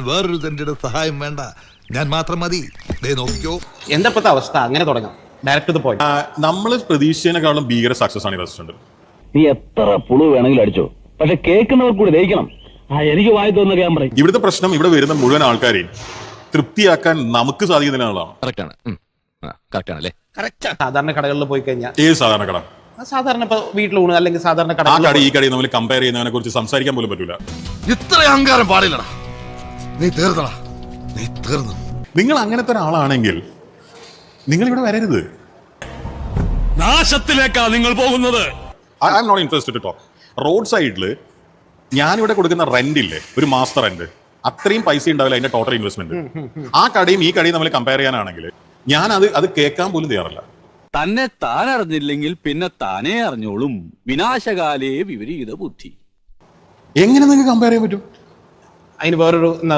വേറൊരു തന്റെ സഹായം വേണ്ട, ഞാൻ മാത്രം മതി. നോക്കിയോ എന്താ ഇപ്പോഴത്തെ അവസ്ഥ? അങ്ങനെ തുടങ്ങാം, ഡയറക്ട് ടു ദ പോയിന്റ്. നമ്മൾ പ്രതീക്ഷിച്ചതിനേക്കാളും ഭീകര സക്സസ് ആണ് ഈ റെസ്റ്റോറന്റ്. നീ എത്ര പുളു വേണമെങ്കിലും അടിച്ചോ, പക്ഷെ കേൾക്കുന്നവർ കൂടി ദഹിക്കണം. എനിക്ക് വായി തോന്നുന്ന ഞാൻ പറയും. ഇവിടുത്തെ പ്രശ്നം ഇവിടെ വരുന്ന മുഴുവൻ ആൾക്കാരെയും തൃപ്തിയാക്കാൻ നമുക്ക് സാധിക്കുന്ന ആളാണ്. സാധാരണ കടകളിൽ പോയി കഴിഞ്ഞാൽ ഏത് സാധാരണ കട, സാധാരണ ഇപ്പൊ വീട്ടിലൂണ് അല്ലെങ്കിൽ സാധാരണ ആ കട ഈ കടയിൽ നമ്മൾ കമ്പയർ ചെയ്യുന്നതിനെ കുറിച്ച് സംസാരിക്കാൻ പോലും പറ്റൂല. ഇത്ര അഹങ്കാരം പാടില്ലടാ, നീ തീർന്നടാ, നീ തീർന്നു. നിങ്ങൾ അങ്ങനത്തെ ഒരാളാണെങ്കിൽ നിങ്ങൾ ഇവിടെ വരരുത്. നാശത്തിലേക്കാ നിങ്ങൾ പോകുന്നത്. I am not interested to talk. Road സൈഡിൽ ഞാനിവിടെ കൊടുക്കുന്ന റെന്റ് ഇല്ലേ, ഒരു മാസ്റ്റർ റെന്റ്, അത്രയും പൈസ ഉണ്ടാവില്ല അതിന്റെ ടോട്ടൽ ഇൻവെസ്റ്റ്മെന്റ്. ആ കടയും ഈ കടയും നമ്മൾ കമ്പയർ ചെയ്യാനാണെങ്കിൽ ഞാൻ അത് കേൾക്കാൻ പോലും തയ്യാറല്ല. തന്നെ താൻ അറിഞ്ഞില്ലെങ്കിൽ പിന്നെ താനേ അറിഞ്ഞോളും. വിനാശകാലേ വിപരീത ബുദ്ധി. എങ്ങനെ നിങ്ങൾക്ക് കമ്പയർ ചെയ്യാൻ പറ്റും? അതിന്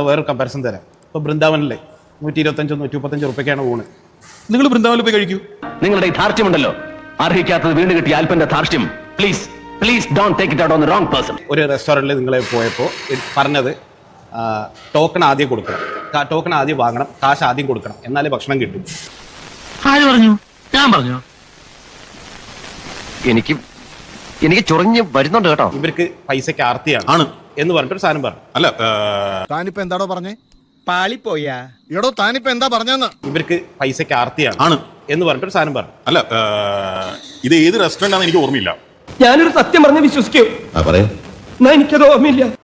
വേറൊരു കമ്പാരിസൺ തരാം. ഇപ്പൊ ബൃന്ദാവനിലെ 125-135 റുപ്യക്കാണ് ഊണ്. നിങ്ങൾ ബൃന്ദാവനിൽ പോയി കഴിക്കൂ. നിങ്ങളുടെ ഈ ധാർഷ്ട്യമുണ്ടല്ലോ, അർഹിക്കാത്തത് വീണ്ടും കിട്ടിയ അല്പന്റെ ധാർഷ്ട്യം. Please don't take it out on the wrong person. ഒരു റെസ്റ്റോറൻറ്റിൽ നിങ്ങൾ പോയപ്പോൾ പറഞ്ഞത് ടോക്കൺ ആദ്യം കൊടുക്കണം, ടോക്കൺ ആദ്യം വാങ്ങണം, കാശ് ആദ്യം കൊടുക്കണം, എന്നാലേ ഭക്ഷണം കിട്ടും. ആര് പറഞ്ഞു? ഞാൻ പറഞ്ഞു. എനിക്ക് ചൊറിഞ്ഞ് വരുന്നുണ്ട് കേട്ടോ. ഇവർക്ക് പൈസക്ക് ആർത്തിയാണ് ആണ് എന്ന് പറഞ്ഞിട്ടൊരു സാധനം പറഞ്ഞു. അല്ല, താനിപ്പോ എന്താടോ പറഞ്ഞേ? പാളിപ്പോയാ എടോ താനിപ്പോ എന്താ പറഞ്ഞെന്ന്? ഇവർക്ക് പൈസക്ക് ആർത്തിയാണ് ആണ് എന്ന് പറഞ്ഞിട്ടൊരു സാധനം പറഞ്ഞു. അല്ല, ഇത് ഏത് റെസ്റ്റോറന്റ് ആണെന്ന് എനിക്ക് ഓർമ്മയില്ല. ഞാനൊരു സത്യം പറഞ്ഞ് വിശ്വസിക്കൂ. എനിക്കത് ഓർമ്മയില്ല.